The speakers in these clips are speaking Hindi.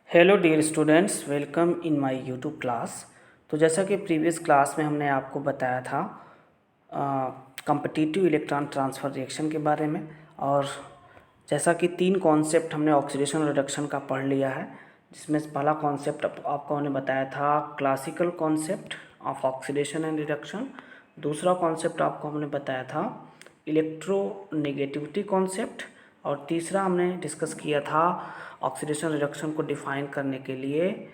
Hello dear students, welcome in my YouTube class. तो जैसा कि प्रीवियस क्लास में हमने आपको बताया था कॉम्पिटिटिव इलेक्ट्रॉन ट्रांसफ़र रिएक्शन के बारे में, और जैसा कि तीन कॉन्सेप्ट हमने ऑक्सीडेशन रिडक्शन का पढ़ लिया है, जिसमें से पहला कॉन्सेप्ट आपको हमने बताया था classical concept of oxidation and reduction. दूसरा कॉन्सेप्ट आपको हमने बताया था इलेक्ट्रोनेगेटिविटी कॉन्सेप्ट, और तीसरा हमने डिस्कस किया था ऑक्सीडेशन रिडक्शन को डिफाइन करने के लिए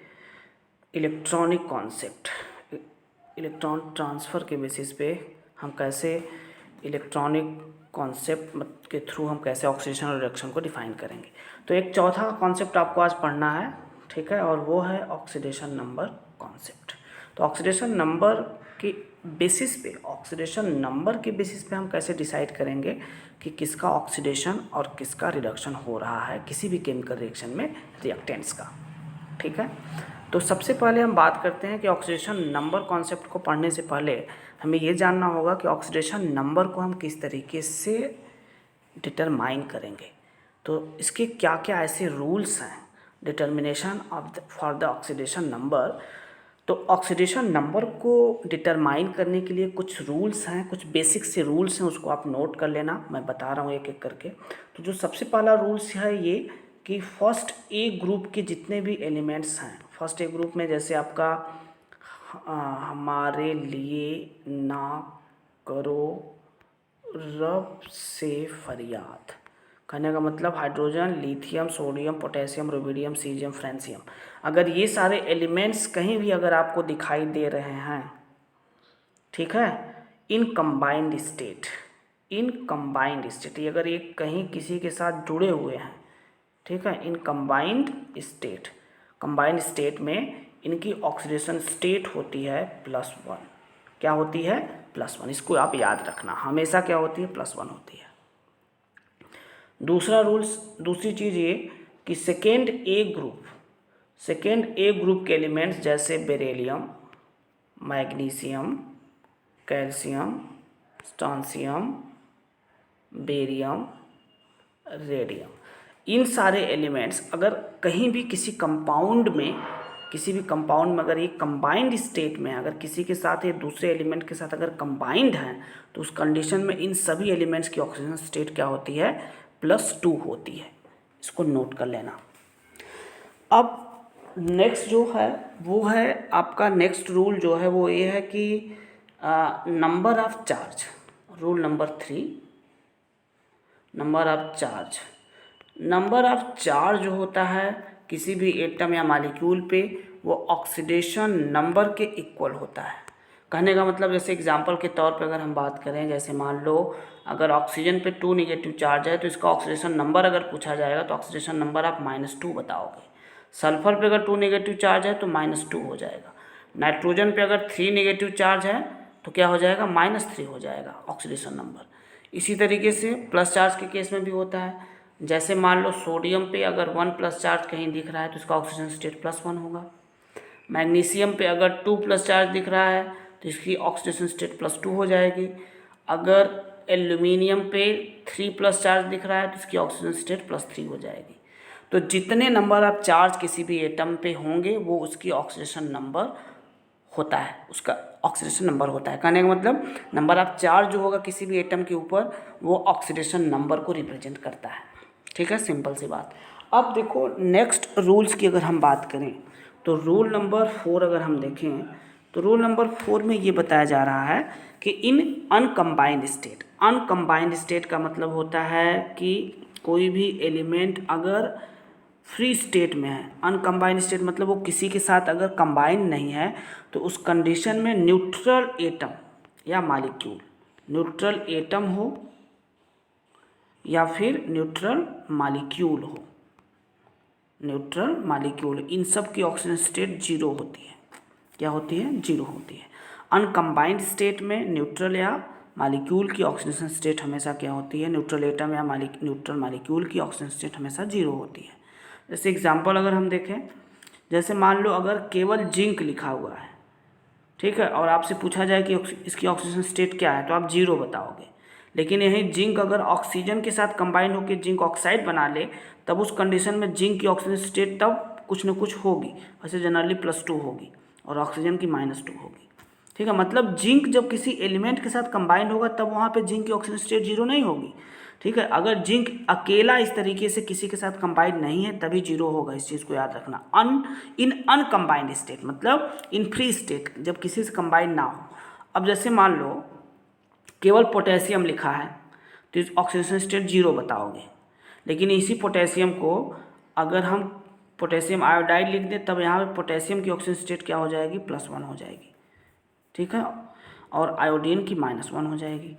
इलेक्ट्रॉनिक कॉन्सेप्ट। इलेक्ट्रॉन ट्रांसफ़र के बेसिस पे हम कैसे इलेक्ट्रॉनिक कॉन्सेप्ट के थ्रू हम कैसे ऑक्सीडेशन रिडक्शन को डिफाइन करेंगे। तो एक चौथा कॉन्सेप्ट आपको आज पढ़ना है, ठीक है, और वो है ऑक्सीडेशन नंबर कॉन्सेप्ट। तो ऑक्सीडेशन नंबर के बेसिस पे हम कैसे डिसाइड करेंगे कि किसका ऑक्सीडेशन और किसका रिडक्शन हो रहा है किसी भी केमिकल रिएक्शन में रिएक्टेंट्स का, ठीक है। तो सबसे पहले हम बात करते हैं कि ऑक्सीडेशन नंबर कॉन्सेप्ट को पढ़ने से पहले हमें ये जानना होगा कि ऑक्सीडेशन नंबर को हम किस तरीके से डिटरमाइन करेंगे। तो इसके क्या क्या ऐसे रूल्स हैं determination for the oxidation number. तो ऑक्सीडेशन नंबर को डिटरमाइन करने के लिए कुछ रूल्स हैं, कुछ बेसिक से रूल्स हैं, उसको आप नोट कर लेना, मैं बता रहा हूँ एक एक करके। तो जो सबसे पहला रूल्स है ये कि फर्स्ट ए ग्रुप के जितने भी एलिमेंट्स हैं, फर्स्ट ए ग्रुप में जैसे आपका हमारे लिए ना करो रब से फरियाद, कहने का मतलब hydrogen, lithium, sodium, potassium, rubidium, caesium, francium, अगर ये सारे एलिमेंट्स कहीं भी अगर आपको दिखाई दे रहे हैं, ठीक है, इन कंबाइंड स्टेट, ये अगर ये कहीं किसी के साथ जुड़े हुए हैं, ठीक है, इन कंबाइंड स्टेट में इनकी ऑक्सीडेशन स्टेट होती है +1। क्या होती है? +1। इसको आप याद रखना, हमेशा क्या होती है? +1 होती है। दूसरी चीज़ ये कि सेकेंड ए ग्रुप के एलिमेंट्स जैसे beryllium, magnesium, calcium, strontium, barium, radium, इन सारे एलिमेंट्स अगर कहीं भी किसी भी कंपाउंड में अगर ये कंबाइंड स्टेट में अगर किसी के साथ या दूसरे एलिमेंट के साथ अगर कंबाइंड हैं, तो उस कंडीशन में इन सभी एलिमेंट्स की ऑक्सीजन स्टेट क्या होती है? +2 होती है। इसको नोट कर लेना। अब नेक्स्ट जो है वो है आपका नेक्स्ट रूल जो है वो ये है कि number of charge, rule number 3, number of charge जो होता है किसी भी एटम या मॉलिक्यूल पे, वो ऑक्सीडेशन नंबर के इक्वल होता है। कहने का मतलब जैसे एग्जांपल के तौर पे अगर हम बात करें, जैसे मान लो अगर ऑक्सीजन पे 2 नेगेटिव चार्ज है तो इसका ऑक्सीडेशन नंबर अगर पूछा जाएगा तो ऑक्सीडेशन नंबर आप -2 बताओगे। सल्फर पे अगर 2 नेगेटिव चार्ज है तो -2 हो जाएगा। नाइट्रोजन पे अगर 3 नेगेटिव चार्ज है तो क्या हो जाएगा? -3 हो जाएगा ऑक्सीडेशन नंबर। इसी तरीके से प्लस चार्ज के केस में भी होता है। जैसे मान लो सोडियम पे अगर 1+ चार्ज कहीं दिख रहा है तो इसका ऑक्सीजन स्टेट +1 होगा। मैग्नीशियम पे अगर 2+ चार्ज दिख रहा है तो इसकी ऑक्सीडेशन स्टेट +2 हो जाएगी। अगर एल्यूमिनियम पे 3+ चार्ज दिख रहा है तो इसकी ऑक्सीजन स्टेट +3 हो जाएगी। तो जितने नंबर ऑफ चार्ज किसी भी एटम पे होंगे वो उसकी ऑक्सीडेशन नंबर होता है, उसका ऑक्सीडेशन नंबर होता है। कहने का मतलब नंबर ऑफ चार्ज जो होगा किसी भी एटम के ऊपर वो ऑक्सीडेशन नंबर को रिप्रेजेंट करता है, ठीक है, सिंपल सी बात। अब देखो नेक्स्ट रूल्स की अगर हम बात करें तो रूल नंबर 4 अगर हम देखें तो रूल नंबर 4 में ये बताया जा रहा है कि इन अनकम्बाइंड स्टेट का मतलब होता है कि कोई भी एलिमेंट अगर फ्री स्टेट में है, अनकम्बाइंड स्टेट मतलब वो किसी के साथ अगर कंबाइंड नहीं है, तो उस कंडीशन में न्यूट्रल एटम या मॉलिक्यूल, न्यूट्रल एटम हो या फिर न्यूट्रल मॉलिक्यूल इन सब की ऑक्सीजन स्टेट 0 होती है। क्या होती है? 0 होती है। अनकम्बाइंड स्टेट में न्यूट्रल या मॉलिक्यूल की ऑक्सीजन स्टेट हमेशा क्या होती है? न्यूट्रल एटम या न्यूट्रल मॉलिक्यूल की ऑक्सीजन स्टेट हमेशा 0 होती है। जैसे एग्जांपल अगर हम देखें, जैसे मान लो अगर केवल जिंक लिखा हुआ है, ठीक है, और आपसे पूछा जाए कि इसकी ऑक्सीजन स्टेट क्या है तो आप 0 बताओगे। लेकिन यही जिंक अगर ऑक्सीजन के साथ कंबाइन होकर जिंक ऑक्साइड बना ले, तब उस कंडीशन में जिंक की ऑक्सीजन स्टेट तब कुछ न कुछ होगी, वैसे जनरली +2 होगी और ऑक्सीजन की -2 होगी। ठीक है, मतलब जिंक जब किसी एलिमेंट के साथ कंबाइंड होगा तब वहाँ पे जिंक की ऑक्सीजन स्टेट 0 नहीं होगी। ठीक है, अगर जिंक अकेला इस तरीके से किसी के साथ कंबाइंड नहीं है तभी 0 होगा, इस चीज़ को याद रखना। इन अनकम्बाइंड स्टेट मतलब इन फ्री स्टेट, जब किसी से कंबाइंड ना हो। अब जैसे मान लो केवल पोटेशियम लिखा है तो इस ऑक्सीजन स्टेट 0 बताओगे, लेकिन इसी पोटेशियम को अगर हम पोटेशियम आयोडाइड लिख दें तब यहाँ पे पोटेशियम की ऑक्सीजन स्टेट क्या हो जाएगी, +1 हो जाएगी। ठीक है, और आयोडीन की -1 हो जाएगी।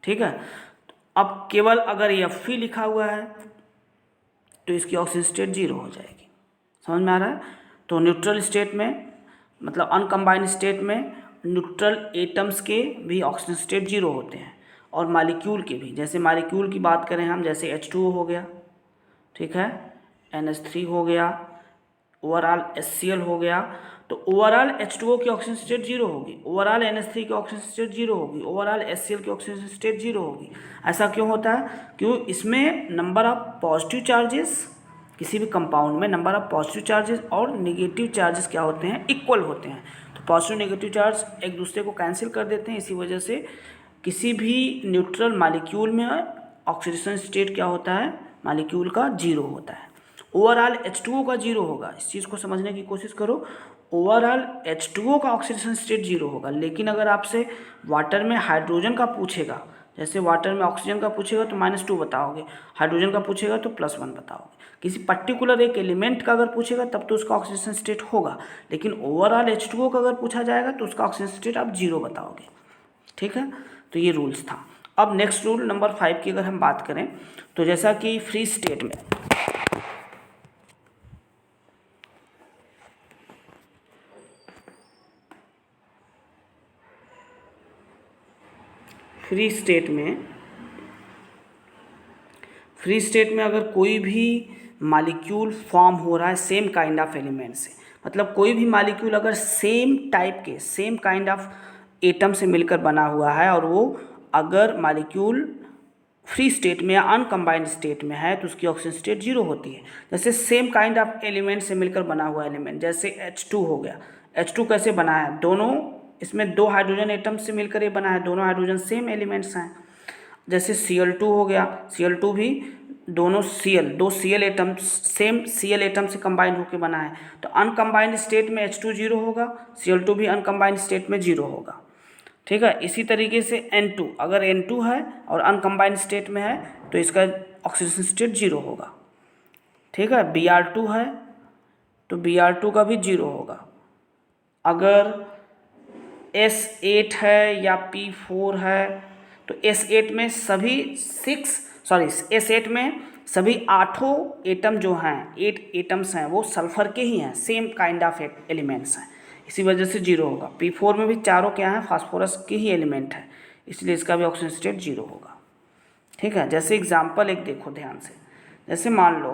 ठीक है, अब केवल अगर Fe लिखा हुआ है तो इसकी ऑक्सीजन स्टेट 0 हो जाएगी। समझ में आ रहा है? तो न्यूट्रल स्टेट में मतलब अनकम्बाइंड स्टेट में न्यूट्रल एटम्स के भी ऑक्सीजन स्टेट 0 होते हैं और मॉलिक्यूल के भी। जैसे मॉलिक्यूल की बात करें हम, जैसे H2O हो गया, ठीक है, NH3 हो गया, ओवरऑल HCl हो गया, तो ओवरऑल H2O की ऑक्सीजन स्टेट 0 होगी, ओवरऑल NH3 की ऑक्सीजन स्टेट 0 होगी, ओवरऑल HCl की ऑक्सीजन स्टेट 0 होगी। ऐसा क्यों होता है? क्यों? इसमें नंबर ऑफ पॉजिटिव चार्जेस, किसी भी कंपाउंड में नंबर ऑफ पॉजिटिव चार्जेस और नेगेटिव चार्जेस क्या होते हैं, इक्वल होते हैं। तो पॉजिटिव नेगेटिव चार्ज एक दूसरे को कैंसिल कर देते हैं, इसी वजह से किसी भी न्यूट्रल मॉलिक्यूल में ऑक्सीडेशन स्टेट क्या होता है, मॉलिक्यूल का 0 होता है। ओवरऑल H2O का 0 होगा, इस चीज़ को समझने की कोशिश करो। ओवरऑल H2O का ऑक्सीडेशन स्टेट 0 होगा, लेकिन अगर आपसे वाटर में हाइड्रोजन का पूछेगा, जैसे वाटर में ऑक्सीजन का पूछेगा तो -2 बताओगे, हाइड्रोजन का पूछेगा तो +1 बताओगे। किसी पर्टिकुलर एक एलिमेंट का अगर पूछेगा तब तो उसका ऑक्सीडेशन स्टेट होगा, लेकिन ओवरऑल H2O का अगर पूछा जाएगा तो उसका ऑक्सीजन स्टेट आप 0 बताओगे। ठीक है, तो ये रूल्स था। अब नेक्स्ट रूल नंबर 5 की अगर हम बात करें तो जैसा कि फ्री स्टेट में अगर कोई भी मॉलिक्यूल फॉर्म हो रहा है सेम काइंड ऑफ एलिमेंट से, मतलब कोई भी मॉलिक्यूल अगर सेम टाइप के सेम काइंड ऑफ एटम से मिलकर बना हुआ है और वो अगर मॉलिक्यूल फ्री स्टेट में या अनकम्बाइंड स्टेट में है तो उसकी ऑक्सीजन स्टेट 0 होती है। जैसे सेम काइंड ऑफ एलिमेंट से मिलकर बना हुआ एलिमेंट, जैसे H2 हो गया। H2 कैसे बना है? दोनों इसमें 2 हाइड्रोजन एटम से मिलकर ये बना है, दोनों हाइड्रोजन सेम एलिमेंट्स हैं। जैसे Cl2 हो गया, Cl2 भी दो Cl atom same Cl atom से कंबाइंड होकर बना है। तो अनकम्बाइंड स्टेट में H2 0 होगा, Cl2 भी अनकम्बाइंड स्टेट में 0 होगा। ठीक है, इसी तरीके से N2, अगर N2 है और अनकम्बाइंड स्टेट में है तो इसका ऑक्सीजन स्टेट 0 होगा। ठीक है, Br2 है तो Br2 का भी 0 होगा। अगर S8 है या P4 है तो S8 में S8 में सभी 8 एटम जो हैं, 8 एटम्स हैं वो सल्फर के ही हैं, सेम काइंड ऑफ एलिमेंट्स हैं, इसी वजह से 0 होगा। P4 में भी चारों क्या हैं, फास्फोरस के ही एलिमेंट है, इसलिए इसका भी ऑक्सीजन स्टेट 0 होगा। ठीक है, जैसे एग्जाम्पल एक देखो ध्यान से, जैसे मान लो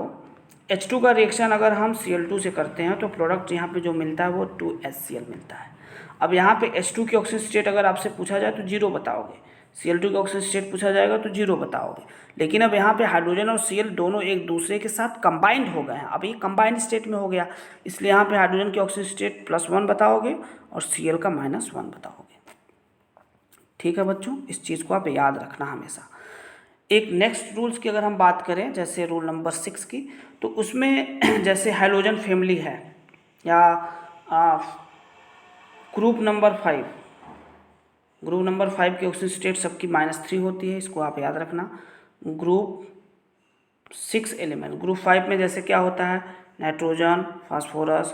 H2 का रिएक्शन अगर हम Cl2 से करते हैं तो प्रोडक्ट यहाँ पे जो मिलता है वो 2HCl मिलता है। अब यहाँ पे H2 की ऑक्सीजन स्टेट अगर आपसे पूछा जाए तो 0 बताओगे, Cl2 की ऑक्सीजन स्टेट पूछा जाएगा तो 0 बताओगे। लेकिन अब यहाँ पे हाइड्रोजन और Cl दोनों एक दूसरे के साथ कंबाइंड हो गए हैं, अब ये कंबाइंड स्टेट में हो गया, इसलिए यहाँ पे हाइड्रोजन की ऑक्सीजन स्टेट +1 बताओगे और Cl का -1 बताओगे। ठीक है बच्चों, इस चीज़ को आप याद रखना हमेशा। एक नेक्स्ट रूल्स की अगर हम बात करें, जैसे रूल नंबर 6 की, तो उसमें जैसे हैलोजन फैमिली है या ग्रुप नंबर 5 की ऑक्सीजन स्टेट सबकी -3 होती है, इसको आप याद रखना। ग्रुप 6 एलिमेंट, ग्रुप 5 में जैसे क्या होता है, nitrogen, phosphorus,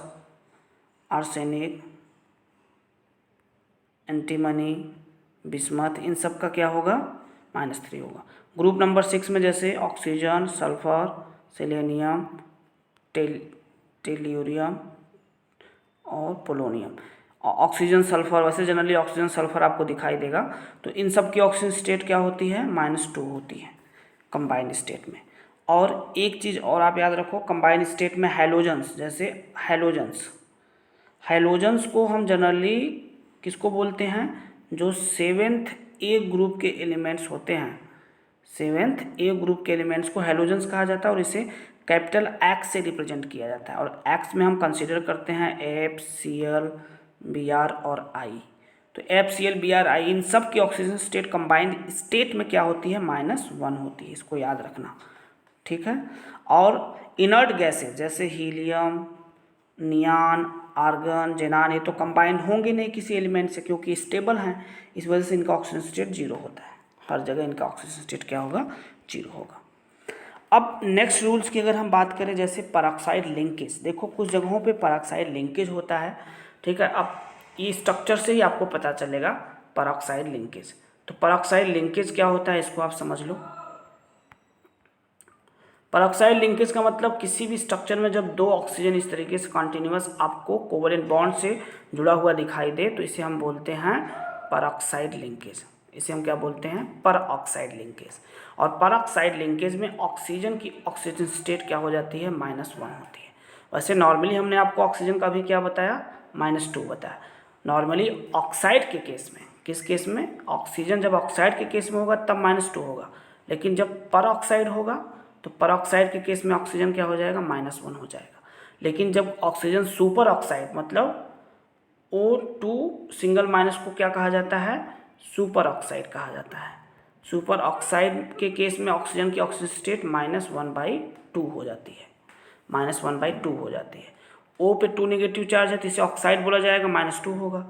arsenic, antimony, bismuth, इन सब का क्या होगा, -3 होगा। ग्रुप नंबर 6 में जैसे ऑक्सीजन, सल्फर, सेलेनियम, टेल्यूरियम और पोलोनियम। ऑक्सीजन सल्फर, वैसे जनरली ऑक्सीजन सल्फर आपको दिखाई देगा, तो इन सब की ऑक्सीजन स्टेट क्या होती है, -2 होती है कंबाइंड स्टेट में। और एक चीज़ और आप याद रखो, कंबाइंड स्टेट में हैलोजन्स, जैसे हैलोजन्स को हम जनरली किसको बोलते हैं, जो 7th A ग्रुप के एलिमेंट्स होते हैं, 7th A ग्रुप के एलिमेंट्स को हैलोजन्स कहा जाता है और इसे कैपिटल एक्स से रिप्रेजेंट किया जाता है, और एक्स में हम कंसिडर करते हैं FCl Br और I। तो FCl Br I इन सब की ऑक्सीजन स्टेट कंबाइंड स्टेट में क्या होती है, -1 होती है, इसको याद रखना, ठीक है। और इनर्ट गैसेज जैसे हीलियम, नियान, आर्गन, जेनान, ये तो कंबाइंड होंगे नहीं किसी एलिमेंट से क्योंकि स्टेबल हैं, इस वजह से इनका ऑक्सीजन स्टेट 0 होता है, हर जगह इनका ऑक्सीजन स्टेट क्या होगा, 0 होगा। अब नेक्स्ट रूल्स की अगर हम बात करें, जैसे परऑक्साइड लिंकेज, देखो कुछ जगहों पे परऑक्साइड लिंकेज होता है, ठीक है। अब ये स्ट्रक्चर से ही आपको पता चलेगा परऑक्साइड लिंकेज। तो परऑक्साइड लिंकेज क्या होता है, इसको आप समझ लो। परऑक्साइड लिंकेज का मतलब किसी भी स्ट्रक्चर में जब दो ऑक्सीजन इस तरीके से कॉन्टिन्यूअस आपको कोवलेंट बॉन्ड से जुड़ा हुआ दिखाई दे, तो इसे हम बोलते हैं परऑक्साइड लिंकेज। इसे हम क्या बोलते हैं, परऑक्साइड लिंकेज। और परऑक्साइड लिंकेज में ऑक्सीजन की ऑक्सीजन स्टेट क्या हो जाती है, -1 होती है। वैसे नॉर्मली हमने आपको ऑक्सीजन का भी क्या बताया, -2 बताया। नॉर्मली ऑक्साइड के केस में, किस केस में, ऑक्सीजन जब ऑक्साइड के केस में होगा तब -2 होगा, लेकिन जब परऑक्साइड होगा तो परऑक्साइड के केस में ऑक्सीजन क्या हो जाएगा, -1 हो जाएगा। लेकिन जब ऑक्सीजन सुपर ऑक्साइड मतलब O2 सिंगल माइनस को क्या कहा जाता है, सुपर ऑक्साइड कहा जाता है। सुपर ऑक्साइड के केस में ऑक्सीजन की ऑक्सीजन स्टेट -1/2 हो जाती है, -1/2 हो जाती है। O पे 2 नेगेटिव चार्ज है तो इसे ऑक्साइड बोला जाएगा, -2 होगा।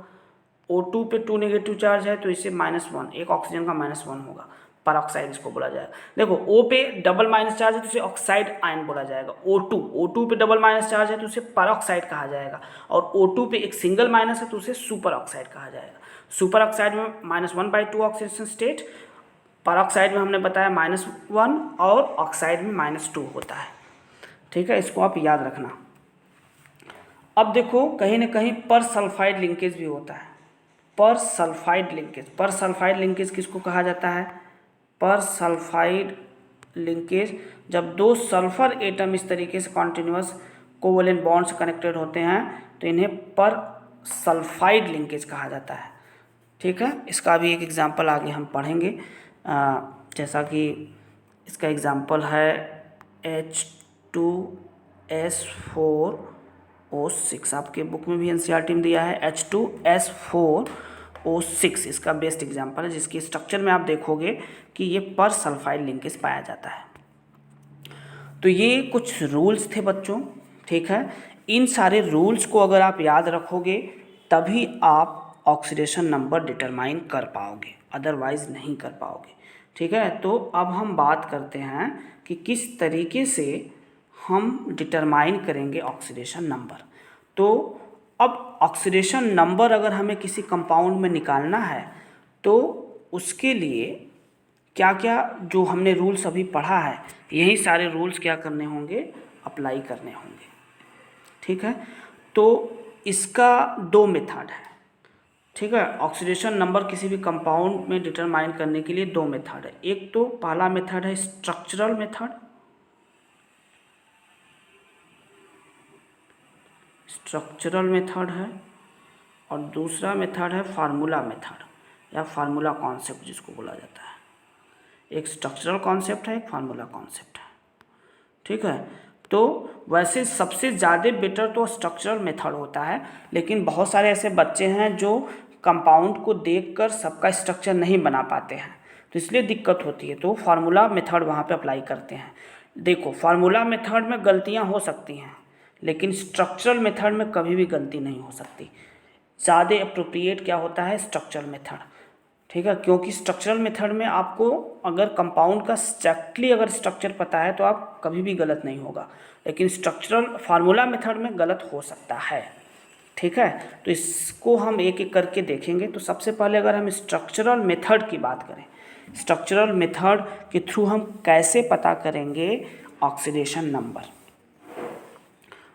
O2 पे 2 नेगेटिव चार्ज है तो इसे -1, एक ऑक्सीजन का -1 होगा, परऑक्साइड इसको बोला जाएगा। देखो O पे डबल माइनस चार्ज है तो उसे ऑक्साइड आयन बोला जाएगा। O2 पे डबल माइनस चार्ज है तो उसे परऑक्साइड कहा जाएगा, और O2 पे एक सिंगल माइनस है तो उसे सुपर ऑक्साइड कहा जाएगा। सुपर ऑक्साइड में -1/2 ऑक्सीजन स्टेट, परऑक्साइड में हमने बताया -1 और ऑक्साइड में -2 होता है, ठीक है। इसको आप याद रखना। अब देखो कहीं ना कहीं पर सल्फाइड लिंकेज भी होता है, पर सल्फाइड लिंकेज। पर सल्फाइड लिंकेज किसको कहा जाता है, पर सल्फाइड लिंकेज जब दो सल्फर एटम इस तरीके से कॉन्टिन्यूअस कोवलेंट बॉन्ड से कनेक्टेड होते हैं तो इन्हें पर सल्फाइड लिंकेज कहा जाता है, ठीक है। इसका भी एक एग्जांपल आगे हम पढ़ेंगे, जैसा कि इसका एग्जांपल है H2S4O6, आपके बुक में भी NCERT में दिया है H2S4O6, इसका बेस्ट एग्जांपल है, जिसकी स्ट्रक्चर में आप देखोगे कि ये पर सल्फाइड लिंकेज पाया जाता है। तो ये कुछ रूल्स थे बच्चों, ठीक है। इन सारे रूल्स को अगर आप याद रखोगे तभी आप ऑक्सीडेशन नंबर डिटरमाइन कर पाओगे, अदरवाइज नहीं कर पाओगे, ठीक है। तो अब हम बात करते हैं कि किस तरीके से हम डिटरमाइन करेंगे ऑक्सीडेशन नंबर। तो अब ऑक्सीडेशन नंबर अगर हमें किसी कंपाउंड में निकालना है तो उसके लिए क्या क्या जो हमने रूल्स अभी पढ़ा है, यही सारे रूल्स क्या करने होंगे, अप्लाई करने होंगे, ठीक है। तो इसका 2 मेथड है, ठीक है। ऑक्सीडेशन नंबर किसी भी कंपाउंड में डिटरमाइन करने के लिए 2 मेथड है। एक तो पहला मेथड है स्ट्रक्चरल मेथड, है, और दूसरा मेथड है फार्मूला मेथड या फार्मूला कॉन्सेप्ट जिसको बोला जाता है। एक स्ट्रक्चरल कॉन्सेप्ट है, एक फार्मूला कॉन्सेप्ट है, ठीक है। तो वैसे सबसे ज़्यादा बेटर तो स्ट्रक्चरल मेथड होता है, लेकिन बहुत सारे ऐसे बच्चे हैं जो कंपाउंड को देखकर सबका स्ट्रक्चर नहीं बना पाते हैं, तो इसलिए दिक्कत होती है, तो फार्मूला मेथड वहाँ पे अप्लाई करते हैं। देखो फार्मूला मेथड में गलतियाँ हो सकती हैं, लेकिन स्ट्रक्चरल मेथड में कभी भी गलती नहीं हो सकती। ज़्यादा अप्रोप्रिएट क्या होता है, स्ट्रक्चरल मेथड, ठीक है। क्योंकि स्ट्रक्चरल मेथड में आपको अगर कंपाउंड का एक्जैक्टली अगर स्ट्रक्चर पता है तो आप कभी भी गलत नहीं होगा, लेकिन स्ट्रक्चरल फार्मूला मेथड में गलत हो सकता है, ठीक है। तो इसको हम एक एक करके देखेंगे। तो सबसे पहले अगर हम स्ट्रक्चरल मेथड की बात करें, स्ट्रक्चरल मेथड के थ्रू हम कैसे पता करेंगे ऑक्सीडेशन नंबर।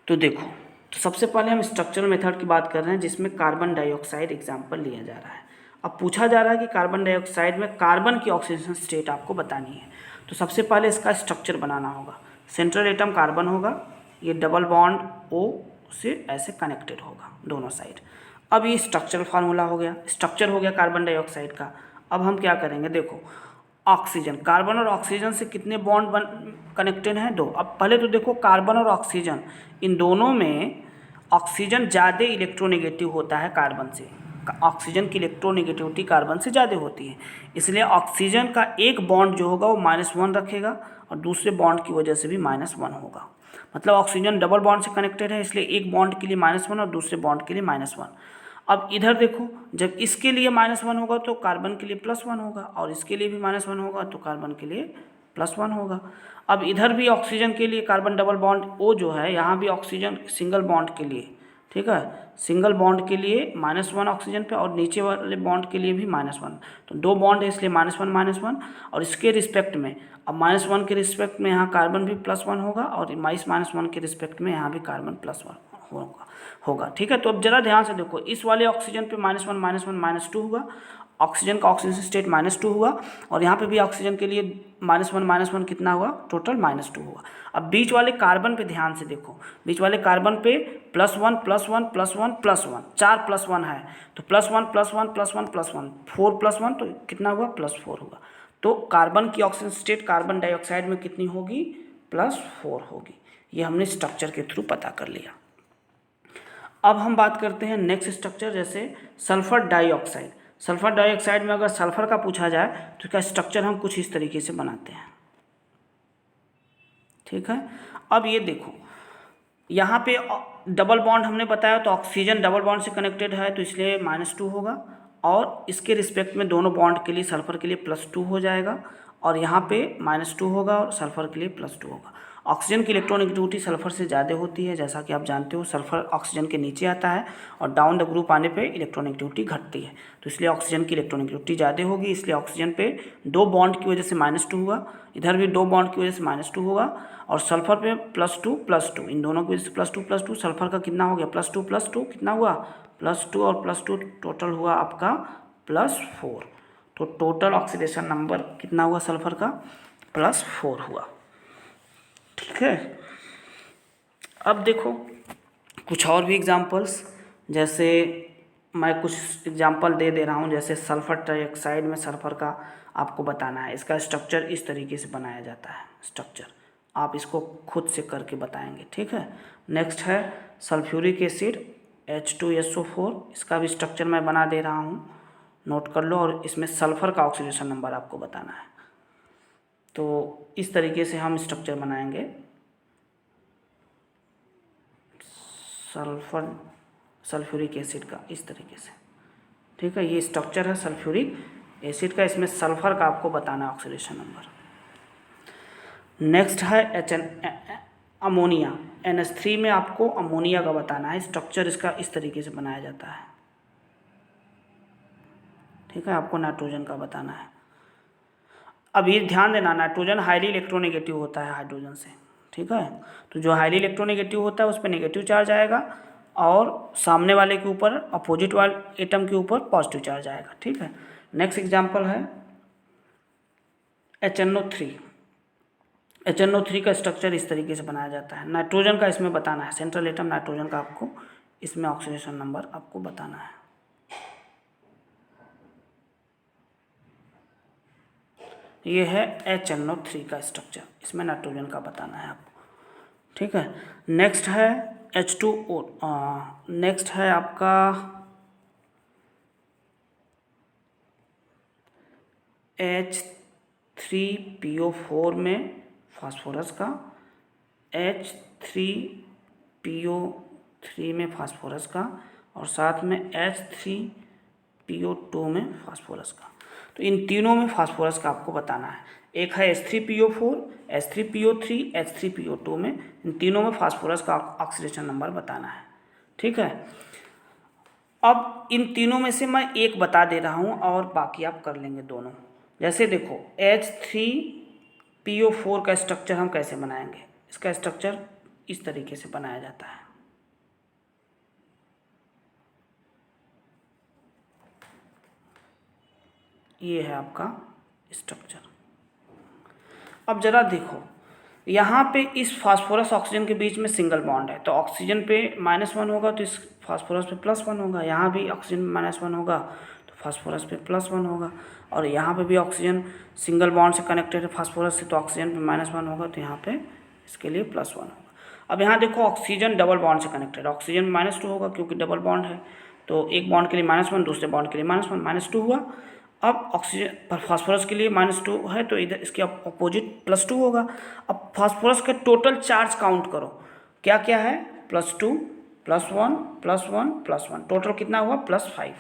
तो देखो, तो सबसे पहले हम स्ट्रक्चरल मेथड की बात कर रहे हैं जिसमें कार्बन डाइऑक्साइड एग्जाम्पल लिया जा रहा है। अब पूछा जा रहा है कि कार्बन डाइऑक्साइड में कार्बन की ऑक्सीडेशन स्टेट आपको बतानी है। तो सबसे पहले इसका स्ट्रक्चर बनाना होगा। सेंट्रल एटम कार्बन होगा, ये डबल बॉन्ड O से ऐसे कनेक्टेड होगा दोनों साइड। अब ये स्ट्रक्चरल फार्मूला हो गया, स्ट्रक्चर हो गया कार्बन डाइऑक्साइड का। अब हम क्या करेंगे, देखो ऑक्सीजन, कार्बन और ऑक्सीजन से कितने बॉन्ड कनेक्टेड हैं? 2। अब पहले तो देखो कार्बन और ऑक्सीजन, इन दोनों में ऑक्सीजन ज़्यादा इलेक्ट्रोनेगेटिव होता है कार्बन से। ऑक्सीजन की इलेक्ट्रोनेगेटिविटी कार्बन से ज़्यादा होती है, इसलिए ऑक्सीजन का एक बॉन्ड जो होगा वो -1 रखेगा और दूसरे बॉन्ड की वजह से भी -1 होगा। मतलब ऑक्सीजन डबल बॉन्ड से कनेक्टेड है, इसलिए एक बॉन्ड के लिए -1 और दूसरे बॉन्ड के लिए -1। अब इधर देखो, जब इसके लिए -1 होगा तो कार्बन के लिए +1 होगा, और इसके लिए भी -1 होगा तो कार्बन के लिए +1 होगा। अब इधर भी ऑक्सीजन के लिए कार्बन डबल बॉन्ड O जो है, यहाँ भी ऑक्सीजन सिंगल बॉन्ड के लिए, ठीक है, सिंगल बॉन्ड के लिए -1 ऑक्सीजन पे, और नीचे वाले बॉन्ड के लिए भी -1। तो 2 बॉन्ड है इसलिए -1 और इसके रिस्पेक्ट में, अब -1 के रिस्पेक्ट में यहाँ कार्बन भी +1 होगा, और -1 के रिस्पेक्ट में यहाँ भी कार्बन +1 होगा। ठीक है, तो अब जरा ध्यान से देखो, इस वाले ऑक्सीजन पे -1 -2 हुआ, ऑक्सीजन का ऑक्सीजन स्टेट -2 हुआ, और यहाँ पे भी ऑक्सीजन के लिए -1 कितना हुआ, टोटल -2 हुआ। अब बीच वाले कार्बन पे ध्यान से देखो, बीच वाले कार्बन पे +1 +1 +1 +1, 4 +1 है, तो +1 +1 +1 +1, 4 +1 तो कितना हुआ, +4 हुआ। तो कार्बन की ऑक्सीजन स्टेट कार्बन डाइऑक्साइड में कितनी होगी, +4 होगी। ये हमने स्ट्रक्चर के थ्रू पता कर लिया। अब हम बात करते हैं नेक्स्ट स्ट्रक्चर, जैसे सल्फर डाइऑक्साइड। सल्फर डाइऑक्साइड में अगर सल्फर का पूछा जाए तो इसका स्ट्रक्चर हम कुछ इस तरीके से बनाते हैं। ठीक है, अब ये देखो, यहाँ पे डबल बॉन्ड हमने बताया, तो ऑक्सीजन डबल बॉन्ड से कनेक्टेड है तो इसलिए -2 होगा, और इसके रिस्पेक्ट में दोनों बॉन्ड के लिए सल्फर के लिए +2 हो जाएगा, और यहाँ पे -2 होगा और सल्फर के लिए +2 होगा। ऑक्सीजन की इलेक्ट्रोनेगेटिविटी सल्फर से ज़्यादा होती है, जैसा कि आप जानते हो, सल्फर ऑक्सीजन के नीचे आता है और डाउन द ग्रुप आने पे इलेक्ट्रोनेगेटिविटी घटती है, तो इसलिए ऑक्सीजन की इलेक्ट्रोनेगेटिविटी ज़्यादा होगी, इसलिए ऑक्सीजन पे 2 बॉन्ड की वजह से -2 हुआ, इधर भी 2 बॉन्ड की वजह से -2 होगा, और सल्फर पे +2 इन दोनों की वजह से +2 सल्फर का कितना हो गया, +2 कितना हुआ, +2 और +2 टोटल हुआ आपका +4। तो टोटल ऑक्सीडेशन नंबर कितना हुआ सल्फर का, +4 हुआ। ठीक है, अब देखो कुछ और भी एग्जांपल्स, जैसे मैं कुछ एग्जांपल दे रहा हूँ, जैसे सल्फर डाइऑक्साइड में सल्फर का आपको बताना है, इसका स्ट्रक्चर इस तरीके से बनाया जाता है। स्ट्रक्चर आप इसको खुद से करके बताएंगे। ठीक है, नेक्स्ट है सल्फ्यूरिक एसिड H2SO4, इसका भी स्ट्रक्चर मैं बना दे रहा हूँ, नोट कर लो, और इसमें सल्फर का ऑक्सीडेशन नंबर आपको बताना है। तो इस तरीके से हम स्ट्रक्चर बनाएंगे सल्फ्यूरिक एसिड का, इस तरीके से। ठीक है, ये स्ट्रक्चर है सल्फ्यूरिक एसिड का, इसमें सल्फर का आपको बताना है ऑक्सीडेशन नंबर। नेक्स्ट है अमोनिया, NH3 में आपको अमोनिया का बताना है, स्ट्रक्चर इसका इस तरीके से बनाया जाता है। ठीक है, आपको नाइट्रोजन का बताना है। अब ये ध्यान देना, नाइट्रोजन हाईली इलेक्ट्रोनेगेटिव होता है हाइड्रोजन से। ठीक है, तो जो हाईली इलेक्ट्रोनेगेटिव होता है उस पर नेगेटिव चार्ज आएगा, और सामने वाले के ऊपर, अपोजिट वाले एटम के ऊपर पॉजिटिव चार्ज आएगा। ठीक है, नेक्स्ट एग्जांपल है HNO3। HNO3 का स्ट्रक्चर इस तरीके से बनाया जाता है। नाइट्रोजन का इसमें बताना है, सेंट्रल एटम नाइट्रोजन का आपको इसमें ऑक्सीडेशन नंबर आपको बताना है। ये है HNO3 का स्ट्रक्चर, इसमें नाइट्रोजन का बताना है आपको। ठीक है, नेक्स्ट है H2O, नेक्स्ट है आपका H3PO4 में फास्फोरस का, H3PO3 में फास्फोरस का, और साथ में H3PO2 में फास्फोरस का। तो इन तीनों में फास्फोरस का आपको बताना है। एक है H3PO4, H3PO3, H3PO2 में, इन तीनों में फास्फोरस का ऑक्सीडेशन नंबर बताना है। ठीक है, अब इन तीनों में से मैं एक बता दे रहा हूँ और बाकी आप कर लेंगे दोनों। जैसे देखो H3PO4 का स्ट्रक्चर हम कैसे बनाएंगे, इसका स्ट्रक्चर इस तरीके से बनाया जाता है। ये है आपका स्ट्रक्चर। अब जरा देखो, यहाँ पे इस फास्फोरस ऑक्सीजन के बीच में सिंगल बॉन्ड है, तो ऑक्सीजन पे -1 होगा तो इस फास्फोरस पे +1 होगा, यहाँ भी ऑक्सीजन में -1 होगा तो फास्फोरस पे +1 होगा। और यहाँ पे भी ऑक्सीजन सिंगल बॉन्ड से कनेक्टेड है फास्फोरस से, तो ऑक्सीजन पे -1 होगा, तो यहाँ पे इसके लिए +1 होगा। अब यहाँ देखो ऑक्सीजन डबल बॉन्ड से कनेक्टेड है, ऑक्सीजन में -2 होगा क्योंकि डबल बॉन्ड है, तो एक बॉन्ड के लिए -1, दूसरे बॉन्ड के लिए -1, -2 हुआ। अब ऑक्सीजन पर फास्फोरस के लिए -2 है, तो इधर इसके अपोजिट +2 होगा। अब फास्फोरस का टोटल चार्ज काउंट करो, क्या क्या है, +2 +1 +1 +1, टोटल कितना हुआ, +5।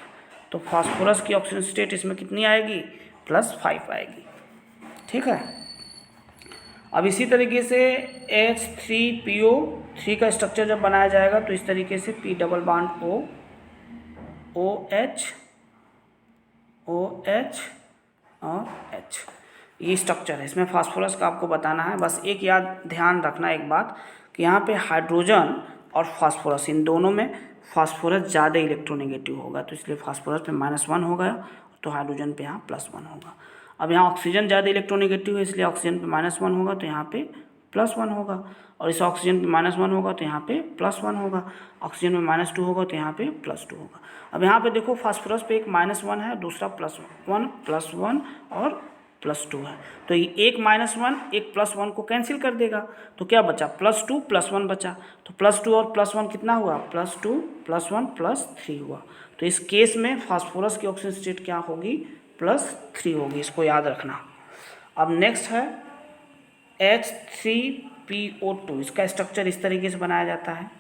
तो फास्फोरस की ऑक्सीजन स्टेट इसमें कितनी आएगी, +5 आएगी। ठीक है। अब इसी तरीके से H3PO3 का स्ट्रक्चर जब बनाया जाएगा तो इस तरीके से P double bond O OH OH और H, ये स्ट्रक्चर है। इसमें फास्फोरस का आपको बताना है। बस एक याद ध्यान रखना एक बात कि यहाँ पे हाइड्रोजन और फास्फोरस इन दोनों में फास्फोरस ज़्यादा इलेक्ट्रोनेगेटिव होगा, तो इसलिए फास्फोरस पे -1 होगा, तो हाइड्रोजन पे यहाँ +1 होगा। अब यहाँ ऑक्सीजन ज़्यादा इलेक्ट्रोनेगेटिव है, इसलिए ऑक्सीजन पे -1 होगा, तो यहाँ पे +1 होगा। और इस ऑक्सीजन पे -1 होगा तो यहाँ पे +1 होगा। ऑक्सीजन में -2 होगा तो यहाँ पे +2 होगा। अब यहाँ पे देखो फास्फोरस पे एक -1 है, दूसरा +1 और +2 है, तो ये एक -1 एक +1 को कैंसिल कर देगा, तो क्या बचा, +2 +1 बचा। तो +2 और +1 कितना हुआ, +2 +1 +3 हुआ। तो इस केस में फास्फोरस की ऑक्सीजन स्टेट क्या होगी, +3 होगी, इसको याद रखना। अब नेक्स्ट है H3PO2, इसका स्ट्रक्चर इस तरीके से बनाया जाता है।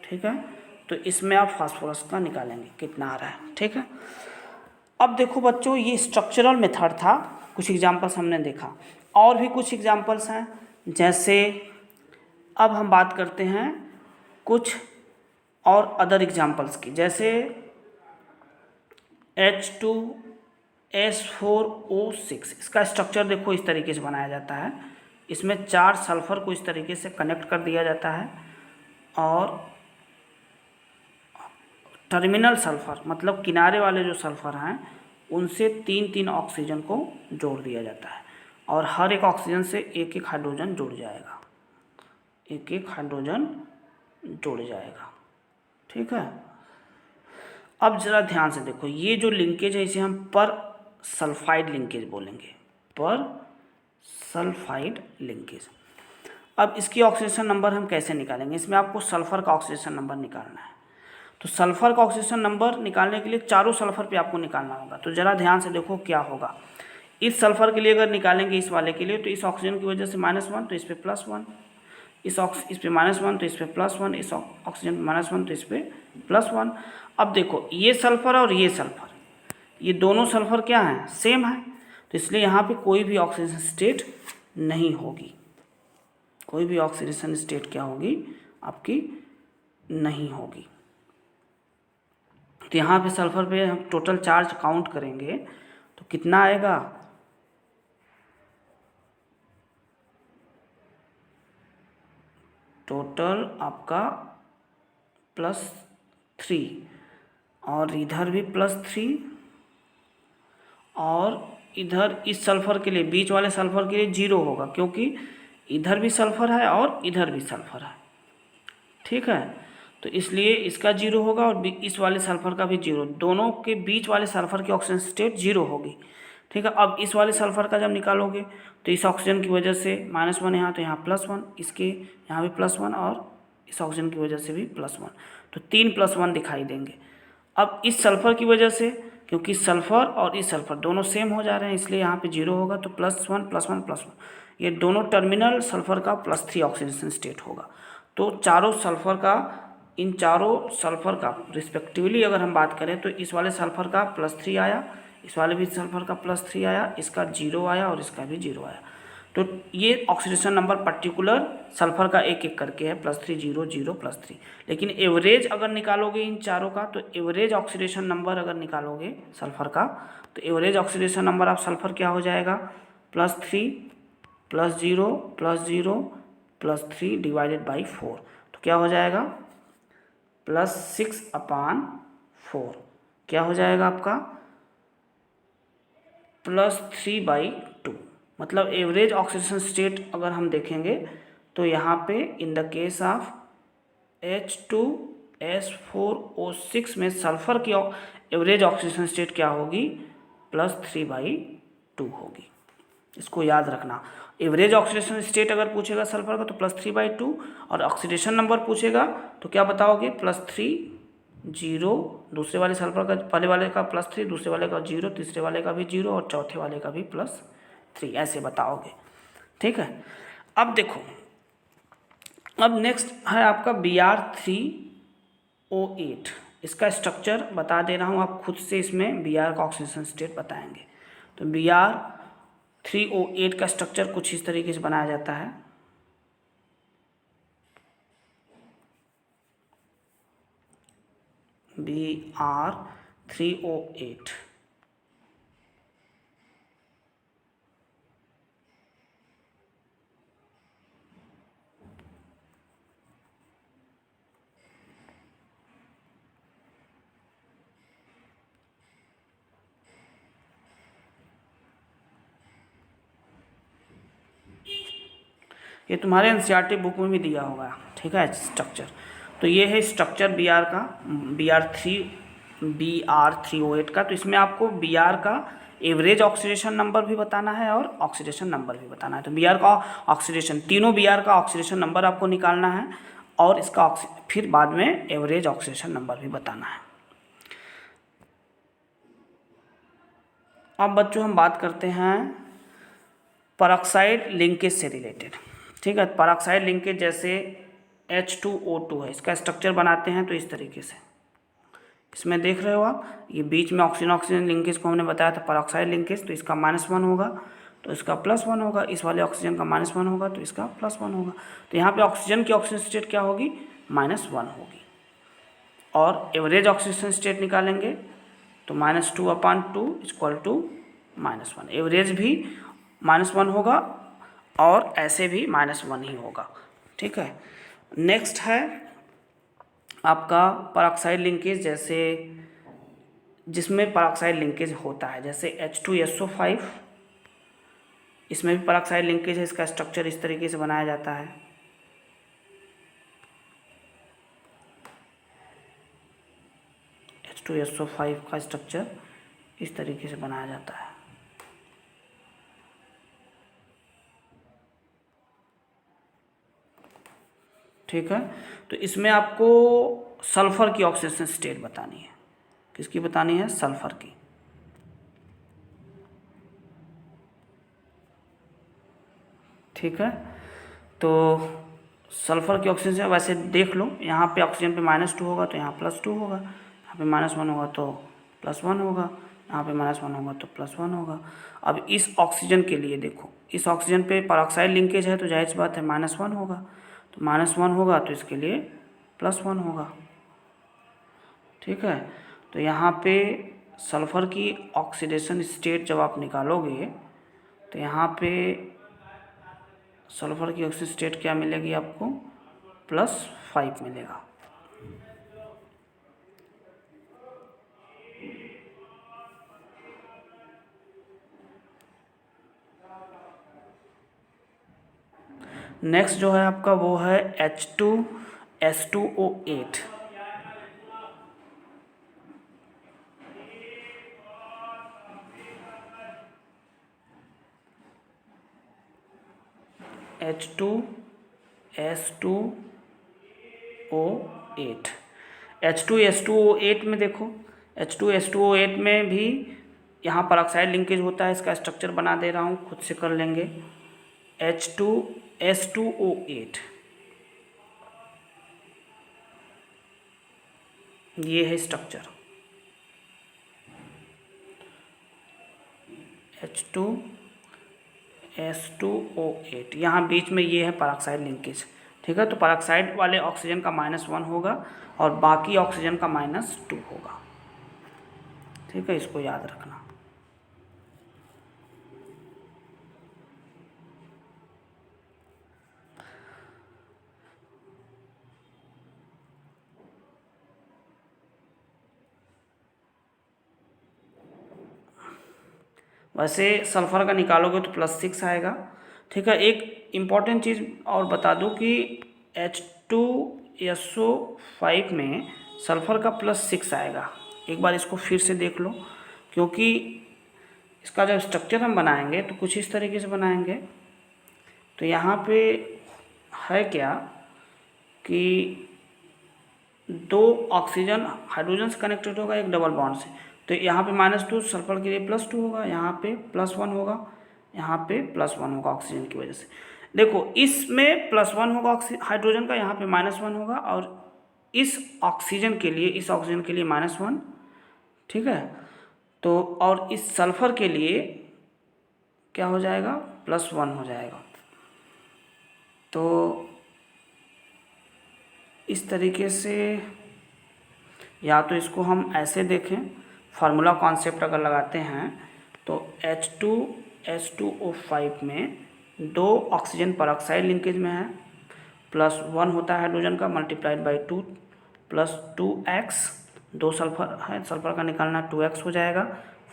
ठीक है, तो इसमें आप फास्फोरस का निकालेंगे कितना आ रहा है। ठीक है, अब देखो बच्चों, ये स्ट्रक्चरल मेथड था, कुछ एग्जांपल्स हमने देखा, और भी कुछ एग्जांपल्स हैं। जैसे अब हम बात करते हैं कुछ और अदर एग्जांपल्स की, जैसे H2S4O6, इसका स्ट्रक्चर देखो इस तरीके से बनाया जाता है। इसमें 4 सल्फर को इस तरीके से कनेक्ट कर दिया जाता है, और टर्मिनल सल्फर मतलब किनारे वाले जो सल्फर हैं उनसे 3-3 ऑक्सीजन को जोड़ दिया जाता है, और हर एक ऑक्सीजन से एक एक हाइड्रोजन जुड़ जाएगा, एक एक हाइड्रोजन जुड़ जाएगा। ठीक है, अब ज़रा ध्यान से देखो, ये जो लिंकेज है इसे हम पर सल्फाइड लिंकेज बोलेंगे, पर सल्फाइड लिंकेज। अब इसकी ऑक्सीडेशन नंबर हम कैसे निकालेंगे, इसमें आपको सल्फर का ऑक्सीडेशन नंबर निकालना है। तो सल्फर का ऑक्सीडेशन नंबर निकालने के लिए चारों सल्फर पे आपको निकालना होगा। तो ज़रा ध्यान से देखो क्या होगा, इस सल्फर के लिए अगर निकालेंगे इस वाले के लिए, तो इस ऑक्सीजन की वजह से -1 तो इस पर +1, इस पे -1 तो इस पे +1, इस ऑक्सीजन पे -1 तो इस पे +1। अब देखो ये सल्फर और ये सल्फर, ये दोनों सल्फर क्या हैं, सेम है, तो इसलिए यहाँ पे कोई भी ऑक्सीडेशन स्टेट नहीं होगी, कोई भी ऑक्सीडेशन स्टेट क्या होगी आपकी नहीं होगी। तो यहाँ पे सल्फर पे हम टोटल चार्ज काउंट करेंगे तो कितना आएगा, टोटल आपका +3, और इधर भी +3, और इधर इस सल्फर के लिए, बीच वाले सल्फर के लिए 0 होगा, क्योंकि इधर भी सल्फर है और इधर भी सल्फर है। ठीक है, तो इसलिए इसका 0 होगा और इस वाले सल्फर का भी 0, दोनों के बीच वाले सल्फर की ऑक्सीजन स्टेट 0 होगी। ठीक है, अब इस वाले सल्फर का जब निकालोगे तो इस ऑक्सीजन की वजह से -1 यहाँ, तो यहाँ +1, इसके यहाँ भी +1, और इस ऑक्सीजन की वजह से भी +1, तो 3 +1 दिखाई देंगे। अब इस सल्फर की वजह से, क्योंकि सल्फर और इस सल्फर दोनों सेम हो जा रहे हैं, इसलिए यहाँ पे 0 होगा, तो +1 +1 +1, ये दोनों टर्मिनल सल्फर का +3 ऑक्सीडेशन स्टेट होगा। तो चारों सल्फर का, इन चारों सल्फर का रिस्पेक्टिवली अगर हम बात करें तो इस वाले सल्फर का +3 आया, इस वाले भी सल्फर का +3 आया, इसका 0 आया और इसका भी 0 आया। तो ये ऑक्सीडेशन नंबर पर्टिकुलर सल्फर का एक एक करके है, +3 0 0 +3। लेकिन एवरेज अगर निकालोगे इन चारों का, तो एवरेज ऑक्सीडेशन नंबर अगर निकालोगे सल्फर का, तो average oxidation number of sulphur क्या हो जाएगा, +3 +0 +0 +3 डिवाइडेड बाई 4, तो क्या हो जाएगा +6/4, क्या हो जाएगा आपका +3/2। मतलब एवरेज ऑक्सीडेशन स्टेट अगर हम देखेंगे तो यहाँ पे in the case of H2 H4O6 में सल्फर की एवरेज ऑक्सीडेशन स्टेट क्या होगी, +3/2 होगी। इसको याद रखना, एवरेज ऑक्सीडेशन स्टेट अगर पूछेगा सल्फर का तो +3/2, और ऑक्सीडेशन नंबर पूछेगा तो क्या बताओगे, +3 0, दूसरे वाले सल्फर का पहले वाले का +3, दूसरे वाले का 0, तीसरे वाले का भी 0 और चौथे वाले का भी +3, ऐसे बताओगे। ठीक है। अब देखो, अब नेक्स्ट है आपका Br3O8। इसका स्ट्रक्चर बता दे रहा हूँ, आप खुद से इसमें Br का ऑक्सीडेशन स्टेट बताएंगे। तो Br3O8 का स्ट्रक्चर कुछ इस तरीके से बनाया जाता है। Br3O8 ये तुम्हारे एनसीईआरटी बुक में भी दिया होगा। ठीक है, स्ट्रक्चर। तो ये है स्ट्रक्चर Br का, Br3O8 का। तो इसमें आपको Br का एवरेज ऑक्सीडेशन नंबर भी बताना है और ऑक्सीडेशन नंबर भी बताना है। तो Br का ऑक्सीडेशन, तीनों Br का ऑक्सीडेशन नंबर आपको निकालना है और इसका फिर बाद में एवरेज ऑक्सीडेशन नंबर भी बताना है। अब बच्चों हम बात करते हैं परऑक्साइड लिंकेज से रिलेटेड। ठीक है, परऑक्साइड लिंकेज जैसे H2O2 है, इसका स्ट्रक्चर बनाते हैं तो इस तरीके से। इसमें देख रहे हो आप, ये बीच में ऑक्सीजन ऑक्सीजन लिंकेज को हमने बताया था परऑक्साइड लिंकेज, तो इसका -1 होगा तो इसका +1 होगा, इस वाले ऑक्सीजन का -1 होगा तो इसका +1 होगा। तो यहाँ पे ऑक्सीजन की ऑक्सीजन स्टेट क्या होगी, -1 होगी। और एवरेज ऑक्सीजन स्टेट निकालेंगे तो -2/2 = -1। एवरेज भी -1 होगा और ऐसे भी -1 ही होगा। ठीक है। नेक्स्ट है आपका परऑक्साइड लिंकेज, जैसे जिसमें परऑक्साइड लिंकेज होता है, जैसे H2SO5, इसमें भी परऑक्साइड लिंकेज है। इसका स्ट्रक्चर इस तरीके से बनाया जाता है। H2SO5 का स्ट्रक्चर इस तरीके से बनाया जाता है। ठीक है। तो इसमें आपको सल्फर की ऑक्सीडेशन स्टेट बतानी है। किसकी बतानी है, सल्फर की। ठीक है। तो सल्फर की ऑक्सीजन वैसे देख लो, यहाँ पे ऑक्सीजन पे -2 होगा तो यहाँ +2 होगा, यहाँ पे -1 होगा तो +1 होगा, यहाँ पे -1 होगा तो +1 होगा। अब इस ऑक्सीजन के लिए देखो, इस ऑक्सीजन पे परऑक्साइड लिंकेज है तो जाहिर सी बात है -1 होगा, तो -1 होगा तो इसके लिए +1 होगा। ठीक है। तो यहाँ पे सल्फर की ऑक्सीडेशन स्टेट जब आप निकालोगे तो यहाँ पे सल्फर की ऑक्सीजन स्टेट क्या मिलेगी आपको, +5 मिलेगा। नेक्स्ट जो है आपका वो है H2S2O8। H2S2O8। H2S2O8 में देखो, H2S2O8 में भी यहाँ पर ऑक्साइड लिंकेज होता है। इसका स्ट्रक्चर बना दे रहा हूँ, खुद से कर लेंगे। H2S2O8 ये है स्ट्रक्चर। H2S2O8 यहाँ बीच में ये है परऑक्साइड लिंकेज। ठीक है। तो परऑक्साइड वाले ऑक्सीजन का -1 होगा और बाकी ऑक्सीजन का -2 होगा। ठीक है, इसको याद रखना। वैसे सल्फ़र का निकालोगे तो +6 आएगा। ठीक है। एक इम्पॉर्टेंट चीज़ और बता दूं कि SO5 में सल्फ़र का +6 आएगा। एक बार इसको फिर से देख लो, क्योंकि इसका जब स्ट्रक्चर हम बनाएंगे तो कुछ इस तरीके से बनाएंगे। तो यहाँ पे है क्या कि 2 ऑक्सीजन हाइड्रोजन से कनेक्टेड होगा एक डबल बॉन्ड से, तो यहाँ पे -2 सल्फर के लिए +2 होगा, यहाँ पे +1 होगा, यहाँ पे +1 होगा ऑक्सीजन की वजह से। देखो इसमें +1 होगा हाइड्रोजन का, यहाँ पे -1 होगा, और इस ऑक्सीजन के लिए -1, ठीक है। तो और इस सल्फर के लिए क्या हो जाएगा, +1 हो जाएगा। तो इस तरीके से या तो इसको हम ऐसे देखें, फार्मूला कॉन्सेप्ट अगर लगाते हैं तो H2SO5 में 2 ऑक्सीजन परऑक्साइड लिंकेज में है, +1 होता है हाइड्रोजन का multiplied by 2 plus 2x, 2 sulphur है, सल्फर का निकालना 2x हो जाएगा।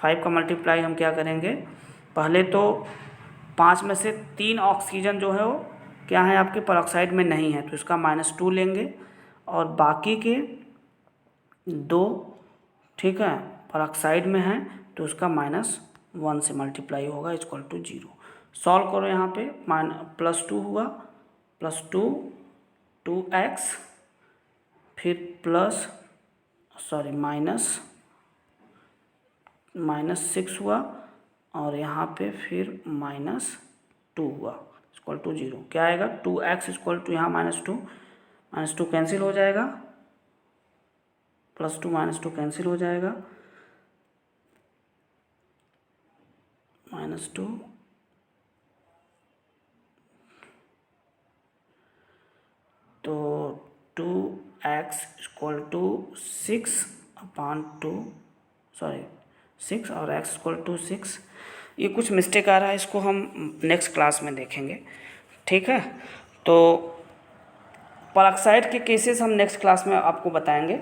5 का मल्टीप्लाई हम क्या करेंगे, पहले तो 5 में से 3 ऑक्सीजन जो है वो क्या है आपके परऑक्साइड में नहीं है, तो इसका -2 लेंगे, और बाकी के 2 ठीक है परऑक्साइड में है तो उसका -1 से मल्टीप्लाई होगा =0। सॉल्व करो, यहाँ पे +2 हुआ, +2 2x, फिर -6 हुआ, और यहाँ पे फिर -2 हुआ =0। क्या आएगा, 2x यहाँ -2 कैंसिल हो जाएगा, +2 -2 कैंसिल हो जाएगा, -2 तो 2x = 6 और x = 6। ये कुछ मिस्टेक आ रहा है, इसको हम नेक्स्ट क्लास में देखेंगे, ठीक है। तो परऑक्साइड के केसेस हम नेक्स्ट क्लास में आपको बताएंगे,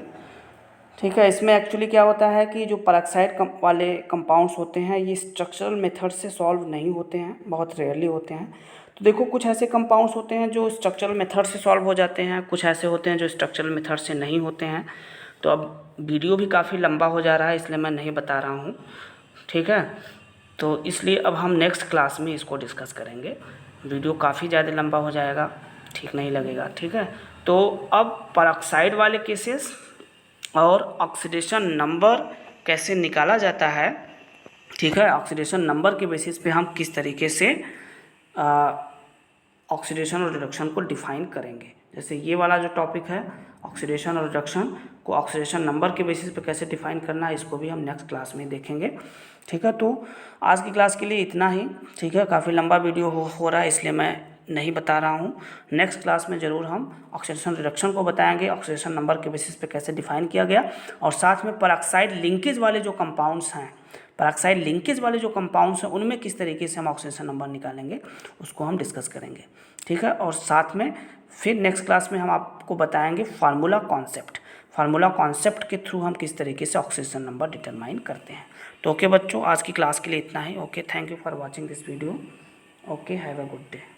ठीक है। इसमें एक्चुअली क्या होता है कि जो परऑक्साइड वाले कंपाउंड्स होते हैं ये स्ट्रक्चरल मेथड से सॉल्व नहीं होते हैं, बहुत रेयरली होते हैं। तो देखो कुछ ऐसे कंपाउंड्स होते हैं जो स्ट्रक्चरल मेथड से सॉल्व हो जाते हैं, कुछ ऐसे होते हैं जो स्ट्रक्चरल मेथड से नहीं होते हैं। तो अब वीडियो भी काफ़ी लंबा हो जा रहा है, इसलिए मैं नहीं बता रहा हूँ, ठीक है। तो इसलिए अब हम नेक्स्ट क्लास में इसको डिस्कस करेंगे, वीडियो काफ़ी ज़्यादा लंबा हो जाएगा, ठीक नहीं लगेगा, ठीक है। तो अब परऑक्साइड वाले केसेस और ऑक्सीडेशन नंबर कैसे निकाला जाता है, ठीक है। ऑक्सीडेशन नंबर के बेसिस पे हम किस तरीके से ऑक्सीडेशन और रिडक्शन को डिफाइन करेंगे। जैसे ये वाला जो टॉपिक है ऑक्सीडेशन और रिडक्शन को ऑक्सीडेशन नंबर के बेसिस पे कैसे डिफाइन करना है, इसको भी हम नेक्स्ट क्लास में देखेंगे, ठीक है। तो आज की क्लास के लिए इतना ही, ठीक है। काफ़ी लंबा वीडियो हो रहा है, इसलिए मैं नहीं बता रहा हूँ। नेक्स्ट क्लास में ज़रूर हम ऑक्सीडेशन रिडक्शन को बताएंगे, ऑक्सीडेशन नंबर के बेसिस पे कैसे डिफाइन किया गया, और साथ में परऑक्साइड लिंकेज वाले जो कंपाउंड्स हैं, परऑक्साइड लिंकेज वाले जो कंपाउंड्स हैं उनमें किस तरीके से हम ऑक्सीडेशन नंबर निकालेंगे उसको हम डिस्कस करेंगे, ठीक है। और साथ में फिर नेक्स्ट क्लास में हम आपको बताएंगे फार्मूला कॉन्सेप्ट के थ्रू हम किस तरीके से ऑक्सीडेशन नंबर डिटरमाइन करते हैं। तो ओके बच्चों, आज की क्लास के लिए इतना ही। Okay, thank you for watching this video. Okay, have a good day.